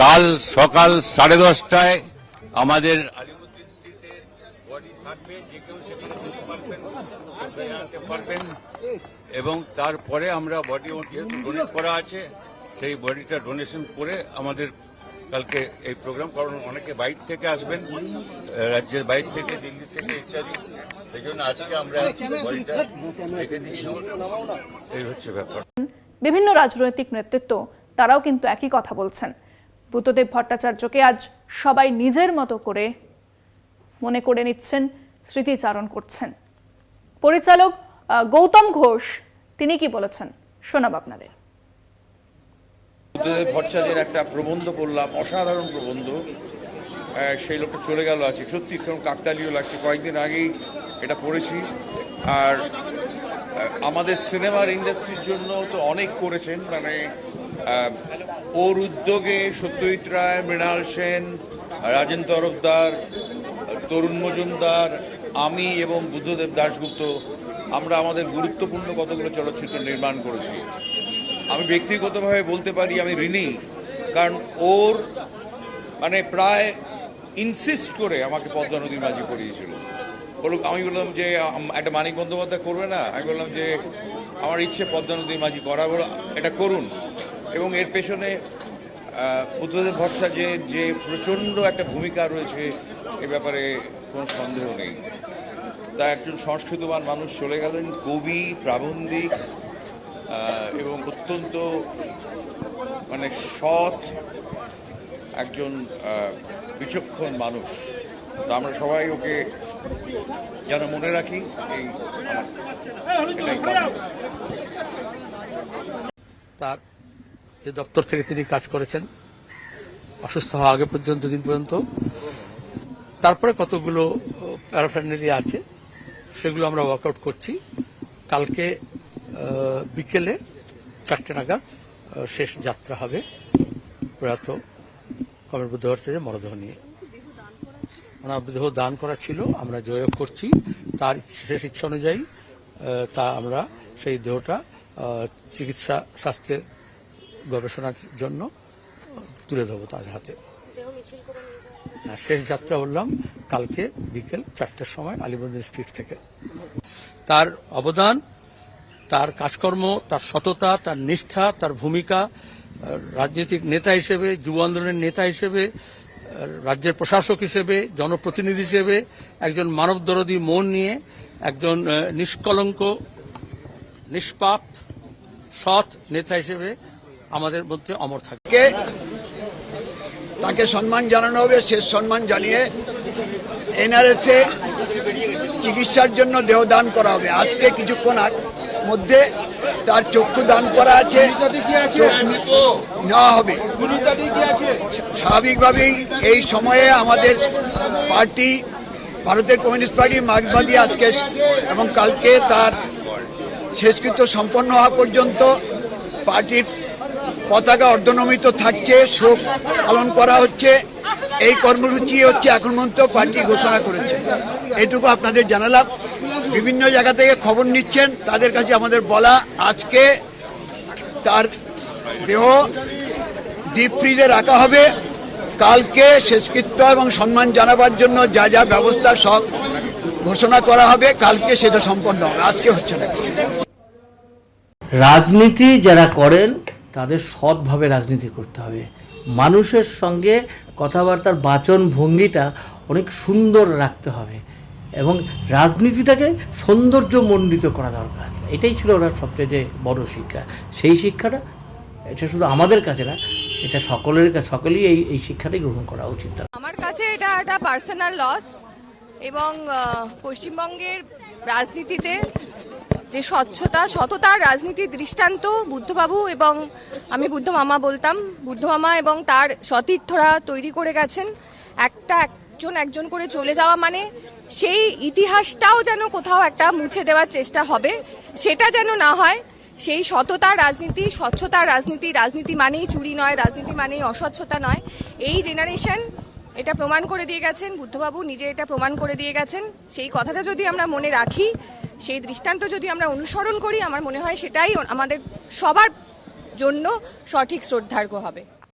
কাল সকাল 10:30টায় আমাদের আলিমুদ্দিন স্ট্রিটে বডি থাকবে, যে কেউ সেখানে আনতে পারবেন। এবং তারপরে আমরা বডি যেহেতু ডোনেট করা আছে, সেই বডিটা ডোনেশন করে আমাদের কালকে এই প্রোগ্রাম, কারণ অনেকে বাইরে থেকে আসবেন, রাজ্যের বাইরে থেকে, দিল্লি থেকে ইত্যাদি, সেই জন্য আজকে আমরা বডিটা রেখে দিচ্ছি। এই হচ্ছে ব্যাপার। বিভিন্ন রাজনৈতিক নেতৃত্ব তারাও কিন্তু একই কথা বলছেন। বুদ্ধদেব ভট্টাচার্যকে আজ সবাই নিজের মতো করে মনে করে নিচ্ছেন, স্মৃতিচারণ করছেন। পরিচালক গৌতম ঘোষ তিনি কি বলেছেন শোনাব আপনাদের। বুদ্ধদেব ভট্টাচার্যের একটা প্রবন্ধ পড়লাম, অসাধারণ প্রবন্ধ। সেই লোকটা চলে গেল আছে, সত্যি কেমন কাকতালীয় লাগছে। কয়েকদিন আগেই এটা পড়েছি। আর আমাদের সিনেমার ইন্ডাস্ট্রির জন্য তো অনেক করেছেন, মানে ওর উদ্যোগে সত্যজিৎ রায়, মৃণাল সেন, রাজেন তরফদার, তরুণ মজুমদার, আমি এবং বুদ্ধদেব দাশগুপ্ত আমরা আমাদের গুরুত্বপূর্ণ কতগুলো চলচ্চিত্র নির্মাণ করেছি। আমি ব্যক্তিগতভাবে বলতে পারি আমি ঋণী, কারণ ওর মানে প্রায় ইনসিস্ট করে আমাকে পদ্মা নদীর মাঝি করিয়েছিল। আমি বললাম যে একটা মানিক বন্দ্যোপাধ্যায় করবে না, আমি বললাম যে আমার ইচ্ছে পদ্মা নদীর মাঝি করা, বলো এটা করুন। এবং এর পেছনে বুদ্ধদেব ভট্টাচার্যের যে প্রচণ্ড একটা ভূমিকা রয়েছে এ ব্যাপারে কোনো সন্দেহ নেই। তা একজন সংস্কৃতবান মানুষ চলে গেলেন, কবি, প্রাবন্ধিক এবং অত্যন্ত মানে সৎ একজন বিচক্ষণ মানুষ। তা আমরা সবাই ওকে যেন মনে রাখি, এই তার যে দপ্তর থেকে তিনি কাজ করেছেন অসুস্থ হওয়া আগে পর্যন্ত, দিন পর্যন্ত। তারপরে কতগুলো প্যারাফ্যান্ডালি আছে, সেগুলো আমরা ওয়ার্কআউট করছি। কালকে বিকেলে 4টে নাগাদ শেষ যাত্রা হবে প্রয়াত কমরেড বুদ্ধদেব ভট্টাচার্যের মরদেহ নিয়ে। ওনার দেহ দান করা ছিল, আমরা যোগাযোগ করছি। তার শেষ ইচ্ছা অনুযায়ী তা আমরা সেই দেহটা চিকিৎসা স্বাস্থ্যের গবেষণার জন্য তুলে দেবো তার হাতে। শেষ যাত্রা বললাম কালকে বিকেল 4টার সময় আলিমুদ্দিন স্ট্রিট থেকে। তার অবদান, তার কাজকর্ম, তার সততা, তার নিষ্ঠা, তার ভূমিকা রাজনৈতিক নেতা হিসেবে, যুব আন্দোলনের নেতা হিসেবে, রাজ্যের প্রশাসক হিসেবে, জনপ্রতিনিধি হিসেবে, একজন মানবদরদী মন নিয়ে একজন নিষ্কলঙ্ক, নিষ্পাপ, সৎ নেতা হিসেবে আমাদের মধ্যে অমর থাকে। তাকে সম্মান জানানো হবে, শেষ সম্মান জানিয়ে এনআরএসে চিকিৎসার জন্য দেহ দান করা হবে। আজকে কিছুক্ষণ মধ্যে তার চক্ষু দান করা আছে, নেওয়া হবে। স্বাভাবিকভাবেই এই সময়ে আমাদের পার্টি, ভারতের কমিউনিস্ট পার্টি, মার্ক্সবাদী আজকে এবং কালকে তার শেষকৃত্য সম্পন্ন হওয়া পর্যন্ত পার্টির পতাকা অর্ধনমিত থাকছে, শোক পালন করা হচ্ছে। এই কর্মসূচি হচ্ছে এখন পর্যন্ত পার্টি ঘোষণা করেছে। এটুকু আপনাদের জানালাম। বিভিন্ন জায়গা থেকে খবর নিচ্ছেন, তাদের কাছে আমাদের বলা আজকে তার দেহ ডিপ ফ্রিজে রাখা হবে। কালকে শেষকৃত্য এবং সম্মান জানাবার জন্য যা যা ব্যবস্থা সব ঘোষণা করা হবে, কালকে সেটা সম্পন্ন হবে, আজকে হচ্ছে না। রাজনীতি যারা করেন তাদের সৎভাবে রাজনীতি করতে হবে। মানুষের সঙ্গে কথাবার্তার বাচন ভঙ্গিটা অনেক সুন্দর রাখতে হবে এবং রাজনীতিটাকে সৌন্দর্যমণ্ডিত করা দরকার। এটাই ছিল ওরা সবচেয়ে বড় শিক্ষা। সেই শিক্ষাটা এটা শুধু আমাদের কাছে না, এটা সকলের কাছে, সকলেই এই শিক্ষাটাই গ্রহণ করা উচিত। আমার কাছে এটা একটা পার্সোনাল লস এবং পশ্চিমবঙ্গের রাজনীতিতে যে সততার রাজনীতির দৃষ্টান্ত বুদ্ধবাবু এবং আমি বুদ্ধ মামা বলতাম, বুদ্ধ মামা এবং তার সতীর্থরা তৈরি করে গেছেন। একজন করে চলে যাওয়া মানে সেই ইতিহাসটাও যেন কোথাও একটা মুছে দেওয়ার চেষ্টা হবে, সেটা যেন না হয়। সেই সততার রাজনীতি, স্বচ্ছতার রাজনীতি, রাজনীতি মানেই চুরি নয়, রাজনীতি মানেই অস্বচ্ছতা নয়। এই জেনারেশন এটা প্রমাণ করে দিয়ে গেছেন, বুদ্ধবাবু নিজে এটা প্রমাণ করে দিয়ে গেছেন। সেই কথাটা যদি আমরা মনে রাখি, সেই দৃষ্টান্ত যদি আমরা অনুসরণ করি, আমার মনে হয় সেটাই আমাদের সবার জন্য সঠিক শ্রদ্ধার্ঘ্য হবে।